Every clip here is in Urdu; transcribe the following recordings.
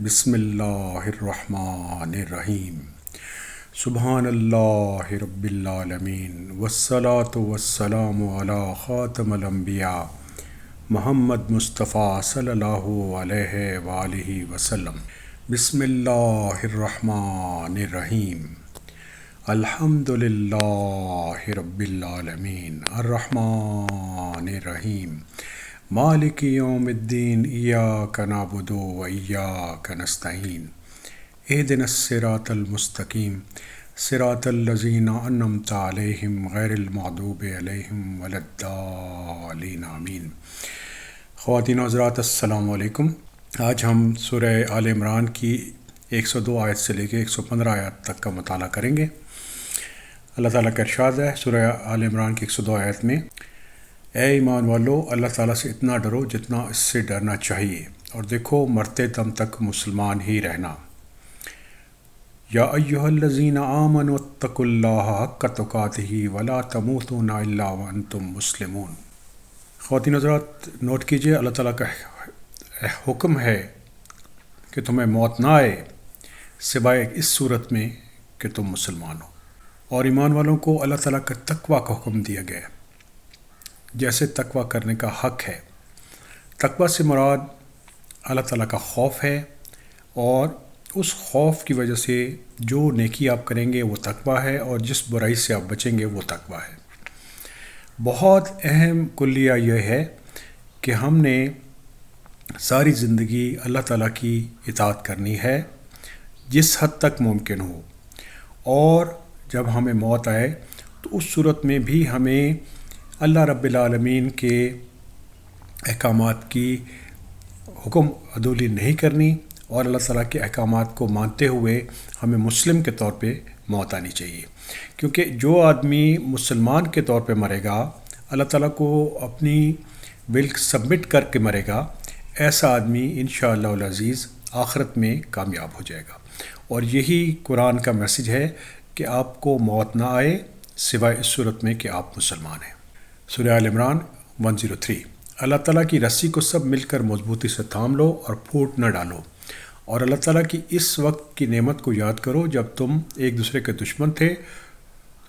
بسم اللہ الرحمن الرحیم سبحان اللہ رب العالمین والصلاة والسلام علی خاتم الانبیاء محمد مصطفیٰ صلی اللہ علیہ وآلہ وسلم۔ بسم اللہ الرحمن الرحیم الحمد للہ رب العالمین الرحمن الرحیم مالک یوم الدین ایاک نعبد و ایاک نستعین اہدنا الصراط المستقیم صراط الذین انعمت علیہم غیر المغضوب علیہم ولا الضالین آمین۔ خواتین و حضرات السلام علیکم۔ آج ہم سورہ آل عمران کی 102 آیت سے لے کے 115 آیت تک کا مطالعہ کریں گے۔ اللہ تعالیٰ کا ارشاد ہے سورہ آل عمران کی 102 آیت میں، اے ایمان والو، اللہ تعالیٰ سے اتنا ڈرو جتنا اس سے ڈرنا چاہیے، اور دیکھو مرتے دم تک مسلمان ہی رہنا۔ یا ایہا الذین آمنوا اتقوا اللہ حق تقاتہ ولا تموتن الا وانتم مسلمون۔ خواتین حضرات نوٹ کیجئے، اللہ تعالیٰ کا حکم ہے کہ تمہیں موت نہ آئے سوائے اس صورت میں کہ تم مسلمان ہو، اور ایمان والوں کو اللہ تعالیٰ کا تقوی کا حکم دیا گیا ہے، جیسے تقوی کرنے کا حق ہے۔ تقوی سے مراد اللہ تعالیٰ کا خوف ہے، اور اس خوف کی وجہ سے جو نیکی آپ کریں گے وہ تقوی ہے، اور جس برائی سے آپ بچیں گے وہ تقوی ہے۔ بہت اہم کلیہ یہ ہے کہ ہم نے ساری زندگی اللہ تعالیٰ کی اطاعت کرنی ہے جس حد تک ممکن ہو، اور جب ہمیں موت آئے تو اس صورت میں بھی ہمیں اللہ رب العالمین کے احکامات کی حکم عدولی نہیں کرنی، اور اللہ تعالیٰ کے احکامات کو مانتے ہوئے ہمیں مسلم کے طور پہ موت آنی چاہیے، کیونکہ جو آدمی مسلمان کے طور پہ مرے گا، اللہ تعالیٰ کو اپنی ول سبمٹ کر کے مرے گا، ایسا آدمی انشاءاللہ العزیز آخرت میں کامیاب ہو جائے گا۔ اور یہی قرآن کا میسج ہے کہ آپ کو موت نہ آئے سوائے اس صورت میں کہ آپ مسلمان ہیں۔ سورہ آل عمران 103۔ اللہ تعالیٰ کی رسی کو سب مل کر مضبوطی سے تھام لو اور پھوٹ نہ ڈالو، اور اللہ تعالیٰ کی اس وقت کی نعمت کو یاد کرو جب تم ایک دوسرے کے دشمن تھے،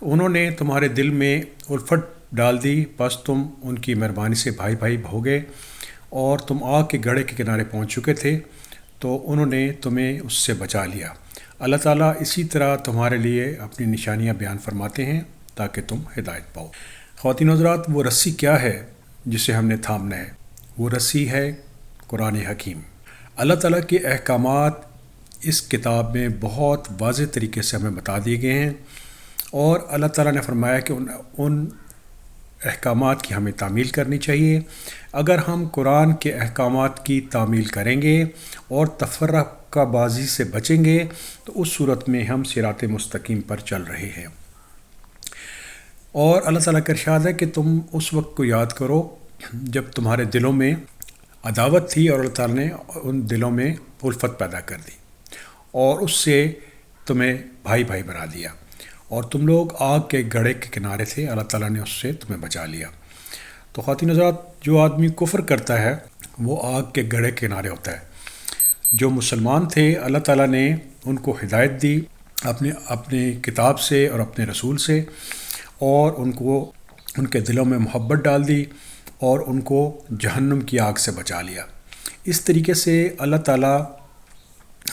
انہوں نے تمہارے دل میں الفت ڈال دی، پس تم ان کی مہربانی سے بھائی بھائی ہو گئے، اور تم آگ کے گڑھے کے کنارے پہنچ چکے تھے تو انہوں نے تمہیں اس سے بچا لیا۔ اللہ تعالیٰ اسی طرح تمہارے لیے اپنی نشانیاں بیان فرماتے ہیں تاکہ تم ہدایت پاؤ۔ خواتین و حضرات، وہ رسی کیا ہے جسے ہم نے تھامنا ہے؟ وہ رسی ہے قرآن حکیم۔ اللہ تعالیٰ کے احکامات اس کتاب میں بہت واضح طریقے سے ہمیں بتا دیے گئے ہیں، اور اللہ تعالیٰ نے فرمایا کہ ان احکامات کی ہمیں تعمیل کرنی چاہیے۔ اگر ہم قرآن کے احکامات کی تعمیل کریں گے اور تفرقہ بازی سے بچیں گے تو اس صورت میں ہم صراط مستقیم پر چل رہے ہیں۔ اور اللہ تعالیٰ کا ارشاد ہے کہ تم اس وقت کو یاد کرو جب تمہارے دلوں میں عداوت تھی، اور اللہ تعالیٰ نے ان دلوں میں الفت پیدا کر دی اور اس سے تمہیں بھائی بھائی بنا دیا، اور تم لوگ آگ کے گڑھے کے کنارے تھے، اللہ تعالیٰ نے اس سے تمہیں بچا لیا۔ تو خواتین حضرات، جو آدمی کفر کرتا ہے وہ آگ کے گڑھے کے کنارے ہوتا ہے۔ جو مسلمان تھے اللہ تعالیٰ نے ان کو ہدایت دی اپنے کتاب سے اور اپنے رسول سے، اور ان کو ان کے دلوں میں محبت ڈال دی اور ان کو جہنم کی آگ سے بچا لیا۔ اس طریقے سے اللہ تعالیٰ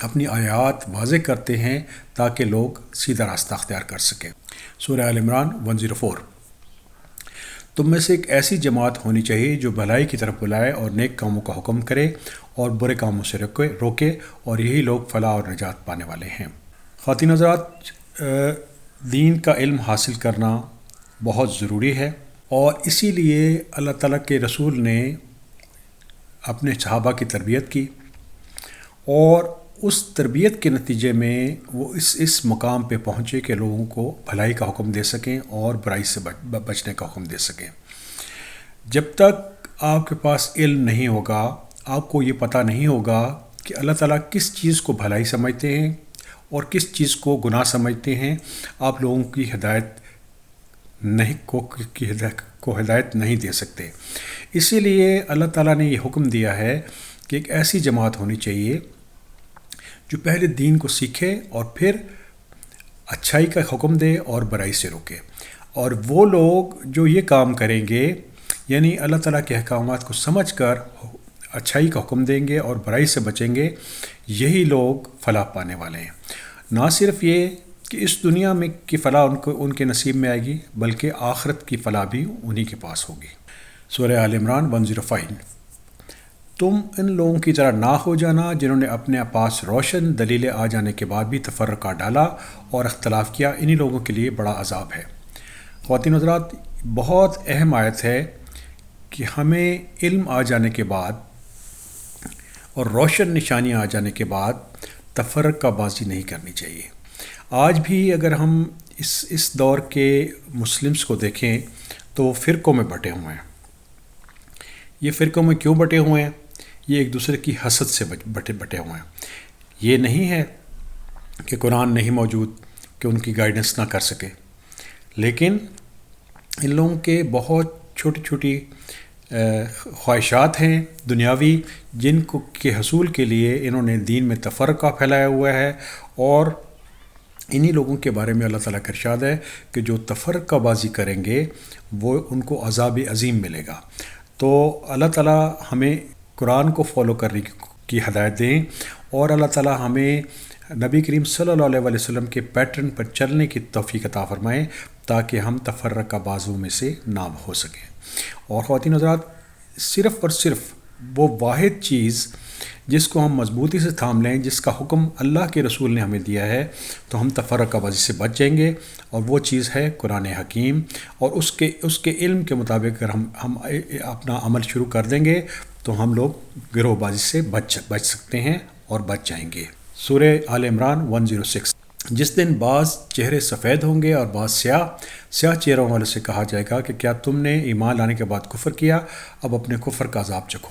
اپنی آیات واضح کرتے ہیں تاکہ لوگ سیدھا راستہ اختیار کر سکیں۔ سورہ آل عمران 104۔ تم میں سے ایک ایسی جماعت ہونی چاہیے جو بھلائی کی طرف بلائے اور نیک کاموں کا حکم کرے اور برے کاموں سے روکے، اور یہی لوگ فلاح اور نجات پانے والے ہیں۔ خواتین حضرات، دین کا علم حاصل کرنا بہت ضروری ہے، اور اسی لیے اللہ تعالیٰ کے رسول نے اپنے صحابہ کی تربیت کی، اور اس تربیت کے نتیجے میں وہ اس مقام پہ پہنچے کہ لوگوں کو بھلائی کا حکم دے سکیں اور برائی سے بچنے کا حکم دے سکیں۔ جب تک آپ کے پاس علم نہیں ہوگا، آپ کو یہ پتہ نہیں ہوگا کہ اللہ تعالیٰ کس چیز کو بھلائی سمجھتے ہیں اور کس چیز کو گناہ سمجھتے ہیں، آپ لوگوں کی ہدایت نہیں دے سکتے۔ اسی لیے اللہ تعالیٰ نے یہ حکم دیا ہے کہ ایک ایسی جماعت ہونی چاہیے جو پہلے دین کو سیکھے اور پھر اچھائی کا حکم دے اور برائی سے روکے۔ اور وہ لوگ جو یہ کام کریں گے، یعنی اللہ تعالیٰ کے احکامات کو سمجھ کر اچھائی کا حکم دیں گے اور برائی سے بچیں گے، یہی لوگ فلاح پانے والے ہیں۔ نہ صرف یہ کہ اس دنیا میں کی فلاح ان کے نصیب میں آئے گی، بلکہ آخرت کی فلاح بھی انہی کے پاس ہوگی۔ سورہ آل عمران 105۔ تم ان لوگوں کی طرح نہ ہو جانا جنہوں نے اپنے پاس روشن دلیلیں آ جانے کے بعد بھی تفرقہ ڈالا اور اختلاف کیا، انہی لوگوں کے لیے بڑا عذاب ہے۔ خواتین و حضرات، بہت اہم آیت ہے کہ ہمیں علم آ جانے کے بعد اور روشن نشانیاں آ جانے کے بعد تفرقہ بازی نہیں کرنی چاہیے۔ آج بھی اگر ہم اس دور کے مسلمز کو دیکھیں تو فرقوں میں بٹے ہوئے ہیں۔ یہ فرقوں میں کیوں بٹے ہوئے ہیں؟ یہ ایک دوسرے کی حسد سے بٹے ہوئے ہیں۔ یہ نہیں ہے کہ قرآن نہیں موجود کہ ان کی گائیڈنس نہ کر سکے، لیکن ان لوگوں کے بہت چھوٹی چھوٹی خواہشات ہیں دنیاوی، جن کے حصول کے لیے انہوں نے دین میں تفرقہ پھیلایا ہوا ہے، اور انہی لوگوں کے بارے میں اللہ تعالیٰ کا ارشاد ہے کہ جو تفرقہ بازی کریں گے وہ ان کو عذاب عظیم ملے گا۔ تو اللہ تعالیٰ ہمیں قرآن کو فالو کرنے کی ہدایت دیں، اور اللہ تعالیٰ ہمیں نبی کریم صلی اللہ علیہ وسلم کے پیٹرن پر چلنے کی توفیق عطا فرمائیں تاکہ ہم تفرقہ بازوں میں سے نہ ہو سکیں۔ اور خواتین حضرات، صرف اور صرف وہ واحد چیز جس کو ہم مضبوطی سے تھام لیں، جس کا حکم اللہ کے رسول نے ہمیں دیا ہے، تو ہم تفرقہ بازی سے بچ جائیں گے، اور وہ چیز ہے قرآن حکیم۔ اور اس کے علم کے مطابق اگر ہم اپنا عمل شروع کر دیں گے تو ہم لوگ گروہ بازی سے بچ سکتے ہیں اور بچ جائیں گے۔ سورہ آل عمران 106۔ جس دن بعض چہرے سفید ہوں گے اور بعض سیاہ چہروں والوں سے کہا جائے گا کہ کیا تم نے ایمان لانے کے بعد کفر کیا؟ اب اپنے کفر کا عذاب چکھو۔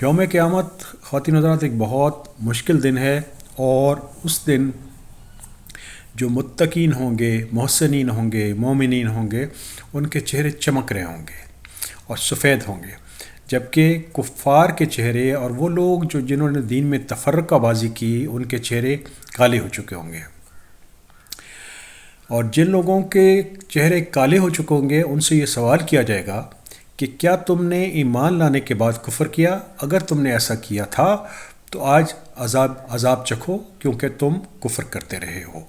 یوم قیامت خواتین حضرات ایک بہت مشکل دن ہے، اور اس دن جو متقین ہوں گے، محسنین ہوں گے، مومنین ہوں گے، ان کے چہرے چمک رہے ہوں گے اور سفید ہوں گے، جبکہ کفار کے چہرے اور وہ لوگ جنہوں نے دین میں تفرقہ بازی کی، ان کے چہرے کالے ہو چکے ہوں گے۔ اور جن لوگوں کے چہرے کالے ہو چکے ہوں گے ان سے یہ سوال کیا جائے گا کہ کیا تم نے ایمان لانے کے بعد کفر کیا؟ اگر تم نے ایسا کیا تھا تو آج عذاب چکھو، کیونکہ تم کفر کرتے رہے ہو۔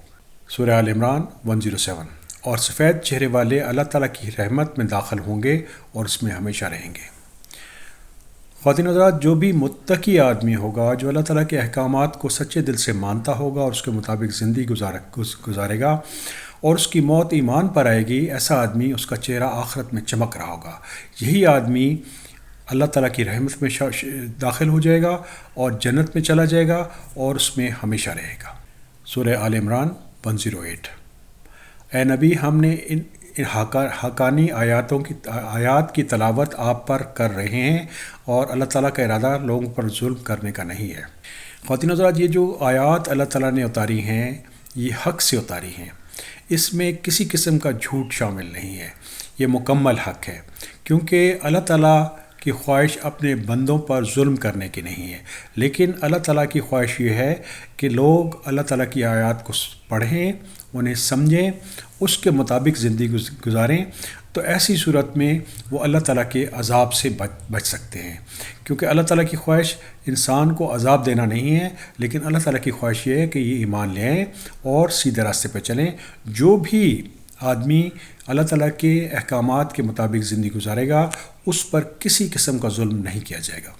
سورہ آل عمران 107۔ اور سفید چہرے والے اللہ تعالیٰ کی رحمت میں داخل ہوں گے اور اس میں ہمیشہ رہیں گے۔ خواتین حضرات، جو بھی متقی آدمی ہوگا، جو اللہ تعالیٰ کے احکامات کو سچے دل سے مانتا ہوگا اور اس کے مطابق زندگی گزارے گا اور اس کی موت ایمان پر آئے گی، ایسا آدمی، اس کا چہرہ آخرت میں چمک رہا ہوگا۔ یہی آدمی اللہ تعالیٰ کی رحمت میں داخل ہو جائے گا اور جنت میں چلا جائے گا اور اس میں ہمیشہ رہے گا۔ سورہ آل عمران 108۔ اے نبی، ہم نے ان حقانی آیات کی تلاوت آپ پر کر رہے ہیں، اور اللہ تعالیٰ کا ارادہ لوگوں پر ظلم کرنے کا نہیں ہے۔ خواتین حضرات، یہ جو آیات اللہ تعالیٰ نے اتاری ہیں، یہ حق سے اتاری ہیں، اس میں کسی قسم کا جھوٹ شامل نہیں ہے، یہ مکمل حق ہے، کیونکہ اللہ تعالیٰ کی خواہش اپنے بندوں پر ظلم کرنے کی نہیں ہے، لیکن اللہ تعالیٰ کی خواہش یہ ہے کہ لوگ اللہ تعالیٰ کی آیات کو پڑھیں، انہیں سمجھیں، اس کے مطابق زندگی گزاریں، تو ایسی صورت میں وہ اللہ تعالیٰ کے عذاب سے بچ سکتے ہیں، کیونکہ اللہ تعالیٰ کی خواہش انسان کو عذاب دینا نہیں ہے، لیکن اللہ تعالیٰ کی خواہش یہ ہے کہ یہ ایمان لے آئیں اور سیدھے راستے پہ چلیں۔ جو بھی آدمی اللہ تعالیٰ کے احکامات کے مطابق زندگی گزارے گا، اس پر کسی قسم کا ظلم نہیں کیا جائے گا،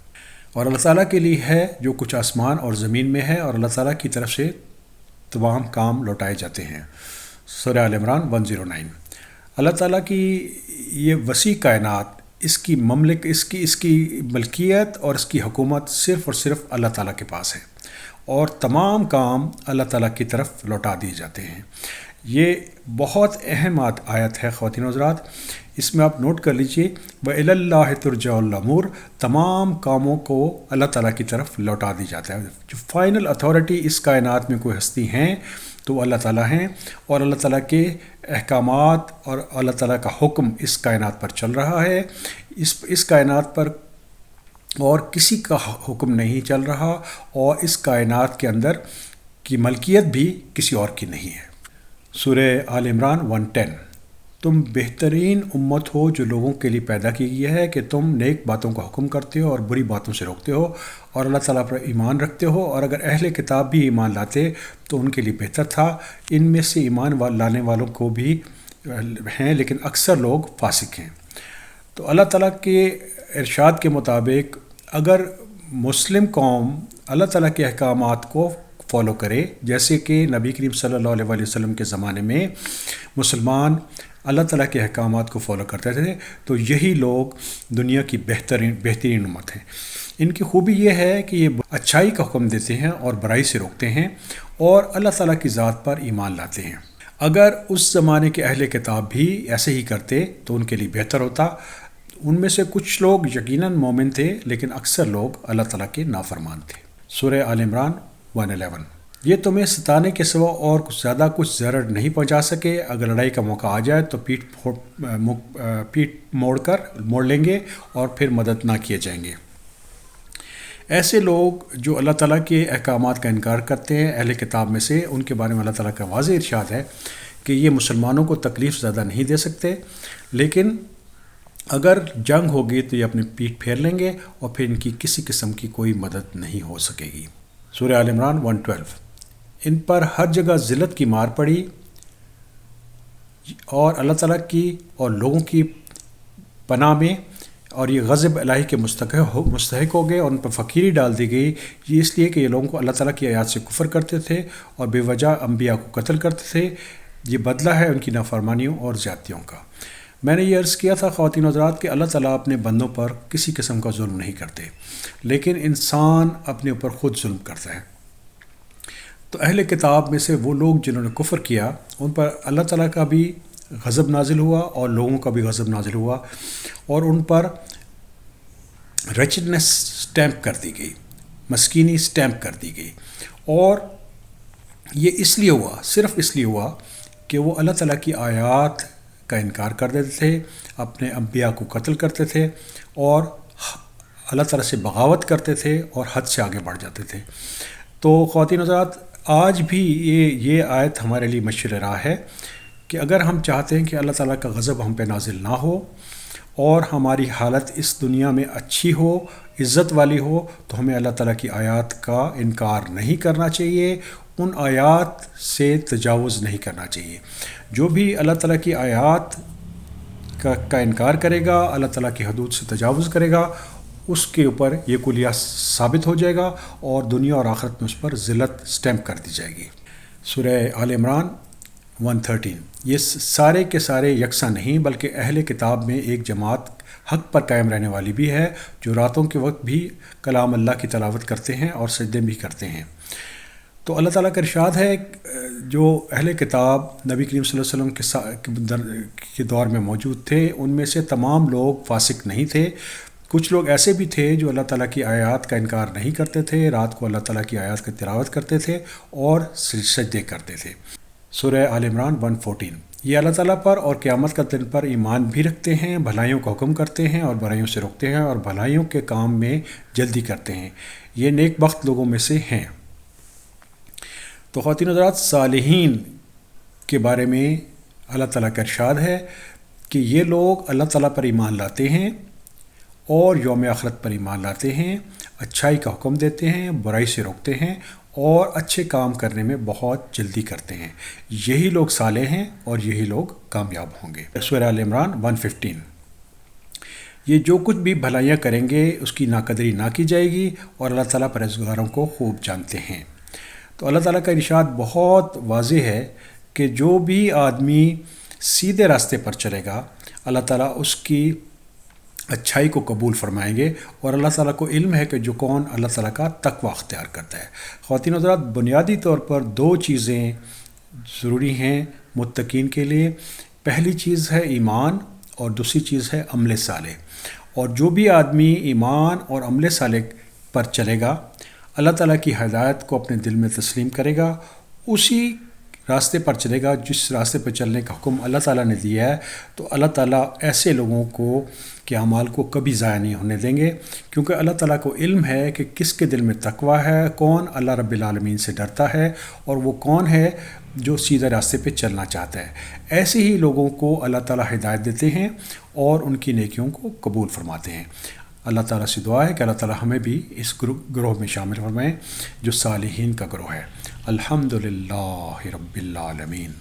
اور اللہ تعالیٰ کے لیے ہے جو کچھ آسمان اور زمین میں ہے، اور اللہ تعالیٰ کی طرف سے تمام کام لوٹائے جاتے ہیں۔ سورہ آل عمران 109۔ اللہ تعالیٰ کی یہ وسیع کائنات، اس کی ملکیت اور اس کی حکومت صرف اور صرف اللہ تعالیٰ کے پاس ہے، اور تمام کام اللہ تعالیٰ کی طرف لوٹا دیے جاتے ہیں۔ یہ بہت اہم آیت ہے خواتین و حضرات، اس میں آپ نوٹ کر لیجئے، وَإِلَى اللَّهِ تُرْجَعُ الْأُمُورُ، تمام کاموں کو اللہ تعالیٰ کی طرف لوٹا دی جاتا ہے۔ جو فائنل اتھارٹی اس کائنات میں کوئی ہستی ہیں تو وہ اللہ تعالیٰ ہیں، اور اللہ تعالیٰ کے احکامات اور اللہ تعالیٰ کا حکم اس کائنات پر چل رہا ہے۔ اس کائنات پر اور کسی کا حکم نہیں چل رہا، اور اس کائنات کے اندر کی ملکیت بھی کسی اور کی نہیں ہے۔ سورہ آل عمران 110۔ تم بہترین امت ہو جو لوگوں کے لیے پیدا کی گئی ہے کہ تم نیک باتوں کا حکم کرتے ہو اور بری باتوں سے روکتے ہو اور اللہ تعالیٰ پر ایمان رکھتے ہو، اور اگر اہل کتاب بھی ایمان لاتے تو ان کے لیے بہتر تھا۔ ان میں سے ایمان لانے والوں کو بھی ہیں، لیکن اکثر لوگ فاسق ہیں۔ تو اللہ تعالیٰ کے ارشاد کے مطابق اگر مسلم قوم اللہ تعالیٰ کے احکامات کو فالو کرے، جیسے کہ نبی کریم صلی اللہ علیہ وسلم کے زمانے میں مسلمان اللہ تعالیٰ کے احکامات کو فالو کرتے تھے، تو یہی لوگ دنیا کی بہترین امت ہیں۔ ان کی خوبی یہ ہے کہ یہ اچھائی کا حکم دیتے ہیں اور برائی سے روکتے ہیں، اور اللہ تعالیٰ کی ذات پر ایمان لاتے ہیں۔ اگر اس زمانے کے اہل کتاب بھی ایسے ہی کرتے تو ان کے لیے بہتر ہوتا۔ ان میں سے کچھ لوگ یقیناً مومن تھے، لیکن اکثر لوگ اللہ تعالیٰ کے نافرمان تھے۔ سورہ آل عمران 111۔ یہ تمہیں ستانے کے سوا اور زیادہ کچھ ضرر نہیں پہنچا سکے۔ اگر لڑائی کا موقع آ جائے تو پیٹ موڑ لیں گے اور پھر مدد نہ کیے جائیں گے۔ ایسے لوگ جو اللہ تعالیٰ کے احکامات کا انکار کرتے ہیں اہل کتاب میں سے، ان کے بارے میں اللہ تعالیٰ کا واضح ارشاد ہے کہ یہ مسلمانوں کو تکلیف زیادہ نہیں دے سکتے، لیکن اگر جنگ ہوگی تو یہ اپنی پیٹھ پھیر لیں گے اور پھر ان کی کسی قسم کی کوئی مدد نہیں ہو سکے گی۔ سورہ آل عمران 112۔ ان پر ہر جگہ ذلت کی مار پڑی، اور اللہ تعالیٰ کی اور لوگوں کی پناہ میں، اور یہ غضب الہی کے مستحق ہو گئے، اور ان پر فقیری ڈال دی گئی، یہ اس لیے کہ یہ لوگوں کو اللہ تعالیٰ کی آیات سے کفر کرتے تھے اور بے وجہ انبیاء کو قتل کرتے تھے۔ یہ بدلہ ہے ان کی نافرمانیوں اور زیادتیوں کا۔ میں نے یہ عرض کیا تھا خواتین و حضرات کہ اللہ تعالیٰ اپنے بندوں پر کسی قسم کا ظلم نہیں کرتے، لیکن انسان اپنے اوپر خود ظلم کرتا ہے۔ تو اہل کتاب میں سے وہ لوگ جنہوں نے کفر کیا، ان پر اللہ تعالیٰ کا بھی غضب نازل ہوا اور لوگوں کا بھی غضب نازل ہوا، اور ان پر ریچڈنس سٹیمپ کر دی گئی، مسکینی سٹیمپ کر دی گئی۔ اور یہ اس لیے ہوا، صرف اس لیے ہوا کہ وہ اللہ تعالیٰ کی آیات کا انکار کر دیتے تھے، اپنے انبیاء کو قتل کرتے تھے اور اللہ تعالیٰ سے بغاوت کرتے تھے اور حد سے آگے بڑھ جاتے تھے۔ تو خواتین حضرات، آج بھی یہ آیت ہمارے لیے مشعل راہ ہے کہ اگر ہم چاہتے ہیں کہ اللہ تعالیٰ کا غضب ہم پہ نازل نہ ہو اور ہماری حالت اس دنیا میں اچھی ہو، عزت والی ہو، تو ہمیں اللہ تعالیٰ کی آیات کا انکار نہیں کرنا چاہیے، ان آیات سے تجاوز نہیں کرنا چاہیے۔ جو بھی اللہ تعالیٰ کی آیات کا انکار کرے گا، اللہ تعالیٰ کی حدود سے تجاوز کرے گا، اس کے اوپر یہ کلیہ ثابت ہو جائے گا اور دنیا اور آخرت میں اس پر ذلت سٹیمپ کر دی جائے گی۔ سورہ آل عمران 113۔ یہ سارے کے سارے یکساں نہیں، بلکہ اہل کتاب میں ایک جماعت حق پر قائم رہنے والی بھی ہے، جو راتوں کے وقت بھی کلام اللہ کی تلاوت کرتے ہیں اور سجدے بھی کرتے ہیں۔ تو اللہ تعالیٰ کا ارشاد ہے، جو اہل کتاب نبی کریم صلی اللہ علیہ وسلم کے دور میں موجود تھے، ان میں سے تمام لوگ فاسق نہیں تھے۔ کچھ لوگ ایسے بھی تھے جو اللہ تعالیٰ کی آیات کا انکار نہیں کرتے تھے، رات کو اللہ تعالیٰ کی آیات کی تلاوت کرتے تھے اور سجدے کرتے تھے۔ سورہ آل عمران 114۔ یہ اللہ تعالیٰ پر اور قیامت کا دن پر ایمان بھی رکھتے ہیں، بھلائیوں کا حکم کرتے ہیں اور برائیوں سے روکتے ہیں، اور بھلائیوں کے کام میں جلدی کرتے ہیں، یہ نیک بخت لوگوں میں سے ہیں۔ تو خواتین حضرات، صالحین کے بارے میں اللہ تعالیٰ کا ارشاد ہے کہ یہ لوگ اللہ تعالیٰ پر ایمان لاتے ہیں اور یوم آخرت پر ایمان لاتے ہیں، اچھائی کا حکم دیتے ہیں، برائی سے روکتے ہیں اور اچھے کام کرنے میں بہت جلدی کرتے ہیں۔ یہی لوگ صالح ہیں اور یہی لوگ کامیاب ہوں گے۔ سورہ آل عمران 115۔ یہ جو کچھ بھی بھلائیاں کریں گے اس کی ناقدری نہ کی جائے گی، اور اللہ تعالیٰ پرہیزگاروں کو خوب جانتے ہیں۔ تو اللہ تعالیٰ کا ارشاد بہت واضح ہے کہ جو بھی آدمی سیدھے راستے پر چلے گا، اللہ تعالیٰ اس کی اچھائی کو قبول فرمائیں گے، اور اللہ تعالیٰ کو علم ہے کہ جو کون اللہ تعالیٰ کا تقوی اختیار کرتا ہے۔ خواتین و حضرات، بنیادی طور پر دو چیزیں ضروری ہیں متقین کے لیے۔ پہلی چیز ہے ایمان اور دوسری چیز ہے عمل صالح۔ اور جو بھی آدمی ایمان اور عمل صالح پر چلے گا، اللہ تعالیٰ کی ہدایت کو اپنے دل میں تسلیم کرے گا، اسی راستے پر چلے گا، جس راستے پر چلنے کا حکم اللہ تعالیٰ نے دیا ہے، تو اللہ تعالیٰ ایسے لوگوں کو کے اعمال کو کبھی ضائع نہیں ہونے دیں گے، کیونکہ اللہ تعالیٰ کو علم ہے کہ کس کے دل میں تقویٰ ہے، کون اللہ رب العالمین سے ڈرتا ہے، اور وہ کون ہے جو سیدھے راستے پہ چلنا چاہتا ہے۔ ایسے ہی لوگوں کو اللہ تعالیٰ ہدایت دیتے ہیں اور ان کی نیکیوں کو قبول فرماتے ہیں۔ اللہ تعالیٰ سے دعا ہے کہ اللہ تعالیٰ ہمیں بھی اس گروہ میں شامل فرمائیں جو صالحین کا گروہ ہے۔ الحمدللہ رب العالمین۔